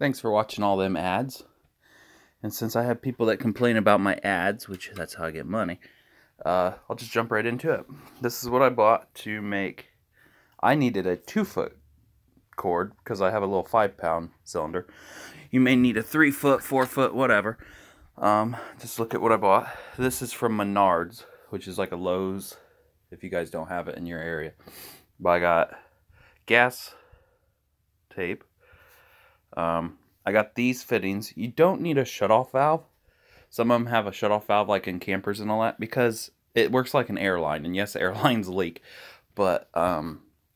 Thanks for watching all them ads. And since I have people that complain about my ads, which that's how I get money, I'll just jump right into it. This is what I bought to make. I needed a 2-foot cord because I have a little 5-pound cylinder. You may need a 3-foot, 4-foot, whatever. Just look at what I bought. This is from Menards, which is like a Lowe's if you guys don't have it in your area. But I got gas tape. I got these fittings. You don't need a shutoff valve. Some of them have a shutoff valve like in campers and all that because it works like an airline. And yes, airlines leak, but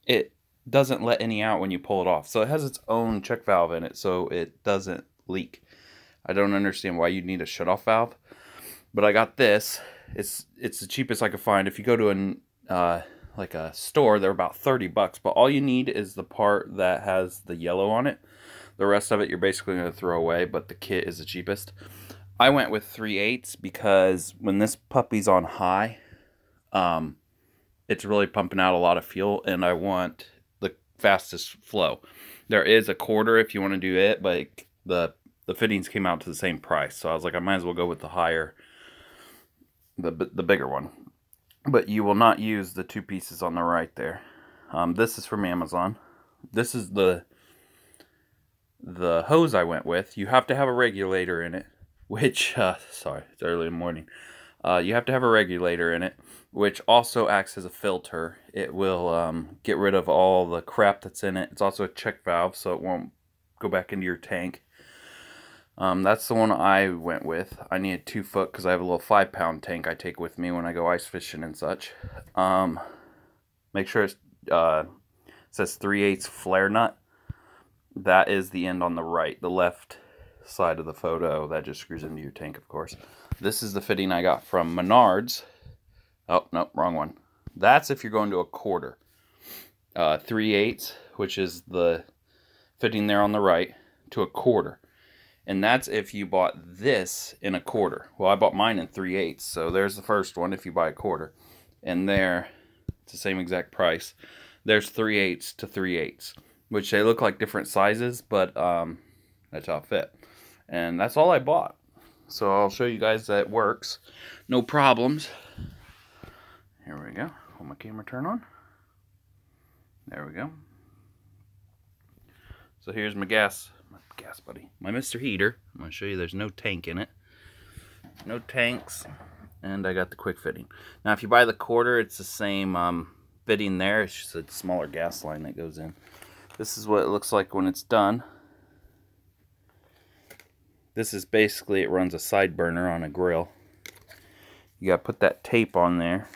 it doesn't let any out when you pull it off. So it has its own check valve in it so it doesn't leak. I don't understand why you'd need a shutoff valve. But I got this. It's the cheapest I could find. If you go to like a store, they're about 30 bucks. But all you need is the part that has the yellow on it. The rest of it you're basically going to throw away, but the kit is the cheapest. I went with 3/8 because when this puppy's on high, it's really pumping out a lot of fuel, and I want the fastest flow. There is a 1/4 if you want to do it, but the fittings came out to the same price, so I was like, I might as well go with the higher, the bigger one. But you will not use the 2 pieces on the right there. This is from Amazon. This is the hose I went with. You have to have a regulator in it, which sorry, it's early in the morning. You have to have a regulator in it, which also acts as a filter. It will get rid of all the crap that's in it. It's also a check valve, so it won't go back into your tank. That's the one I went with. I need a 2-foot because I have a little 5-pound tank I take with me when I go ice fishing and such. Make sure it says 3/8 flare nut. That is the end on the right, the left side of the photo. That just screws into your tank, of course. This is the fitting I got from Menards. Oh, no, wrong one. That's if you're going to a 1/4. 3/8, which is the fitting there on the right, to a 1/4. And that's if you bought this in a 1/4. Well, I bought mine in 3/8, so there's the first one if you buy a 1/4. And there, it's the same exact price. There's 3/8 to 3/8. Which they look like different sizes, but that's how it fit. And that's all I bought. So I'll show you guys that it works. No problems. Here we go. Will my camera turn on? There we go. So here's my gas buddy. My Mr. Heater. I'm going to show you there's no tank in it. No tanks. And I got the quick fitting. Now if you buy the 1/4, it's the same fitting there. It's just a smaller gas line that goes in. This is what it looks like when it's done. This is basically, it runs a side burner on a grill. You gotta put that tape on there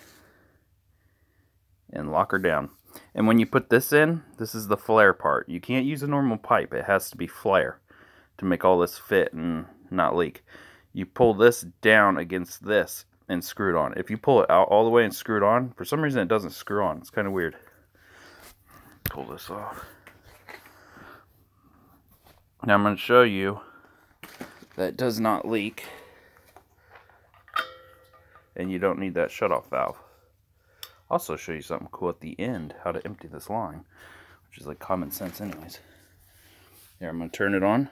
and lock her down. And when you put this in, this is the flare part. You can't use a normal pipe. It has to be flare to make all this fit and not leak. You pull this down against this and screw it on. If you pull it out all the way and screw it on, for some reason it doesn't screw on. It's kind of weird. Pull this off. Now I'm going to show you that it does not leak, and you don't need that shutoff valve. I'll also show you something cool at the end, how to empty this line, which is like common sense anyways. Here, I'm going to turn it on.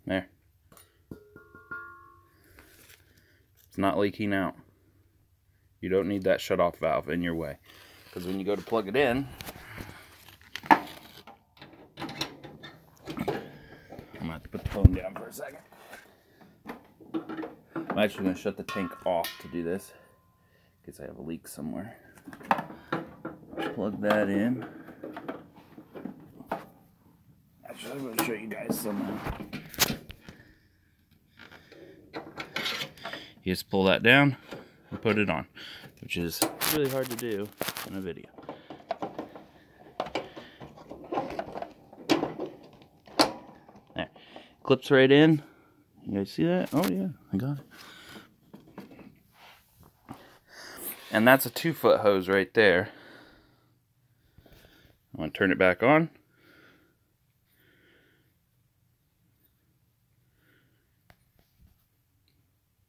There. It's not leaking out. You don't need that shutoff valve in your way. Because when you go to plug it in, I'm going to have to put the phone down for a second. I'm actually going to shut the tank off to do this, in case I have a leak somewhere. Plug that in. Actually, I'm going to show you guys somehow. You just pull that down and put it on, which is really hard to do in a video. There. Clips right in. You guys see that? Oh yeah, I got it. And that's a 2-foot hose right there. I'm going to turn it back on.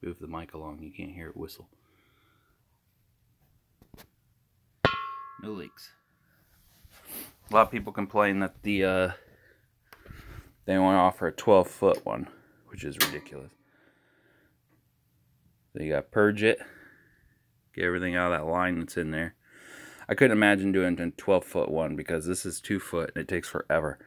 Move the mic along, you can't hear it whistle. No leaks. A lot of people complain that they only offer a 12-foot one, which is ridiculous. So you got to purge it, get everything out of that line that's in there. I couldn't imagine doing a 12-foot one because this is 2 foot and it takes forever.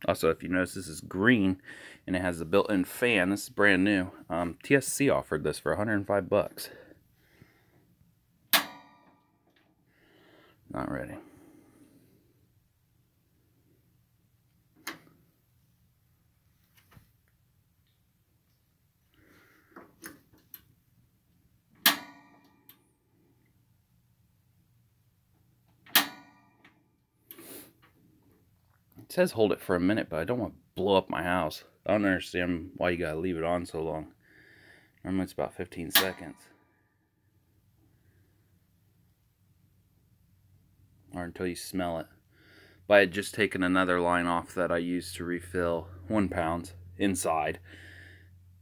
Also, if you notice, this is green and it has a built-in fan. This is brand new. TSC offered this for 105 bucks. Not ready. It says hold it for a minute, but I don't want to blow up my house. I don't understand why you gotta leave it on so long. Normally it's about 15 seconds. Or until you smell it. But I had just taken another line off that I used to refill 1 pound inside.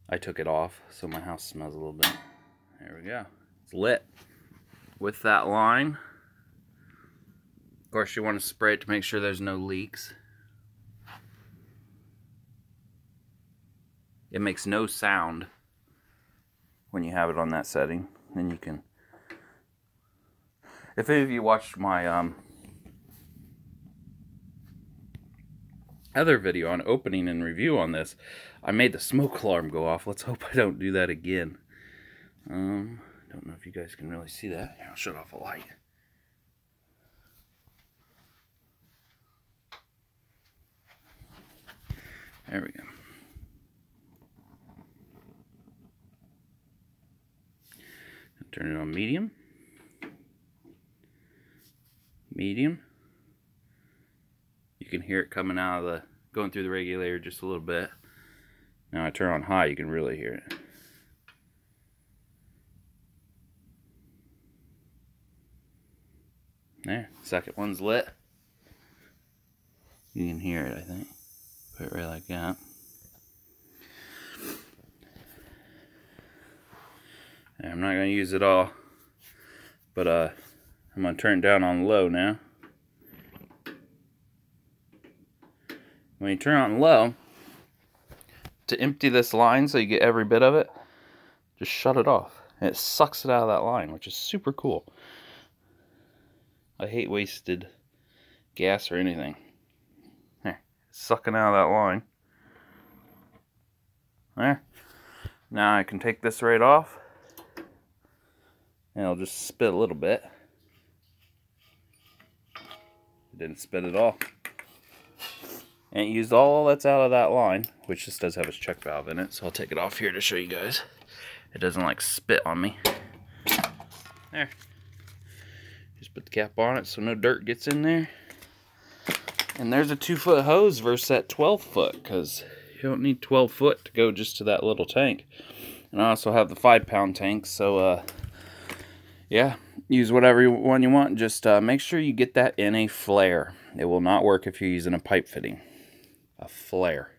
I took it off, so my house smells a little bit. There we go. It's lit. With that line, of course you want to spray it to make sure there's no leaks. It makes no sound when you have it on that setting. Then you can... If any of you watched my other video on opening and review on this, I made the smoke alarm go off. Let's hope I don't do that again. Don't know if you guys can really see that. Here, I'll shut off a light. There we go. Turn it on medium. Medium. You can hear it coming out of the, going through the regulator just a little bit. Now I turn on high, you can really hear it. There, second one's lit. You can hear it, I think. Put it right like that. And I'm not going to use it all, but I'm going to turn it down on low now. When you turn it on low, to empty this line so you get every bit of it, just shut it off. And it sucks it out of that line, which is super cool. I hate wasted gas or anything. There, it's sucking out of that line. There. Now I can take this right off. And it'll just spit a little bit. It didn't spit at all. And it used all that's out of that line, which just does have its check valve in it, so I'll take it off here to show you guys. It doesn't like spit on me. There. Just put the cap on it so no dirt gets in there. And there's a 2-foot hose versus that 12-foot, because you don't need 12 foot to go just to that little tank. And I also have the 5-pound tank, so yeah, use whatever one you want. Just make sure you get that in a flare. It will not work if you're using a pipe fitting. A flare.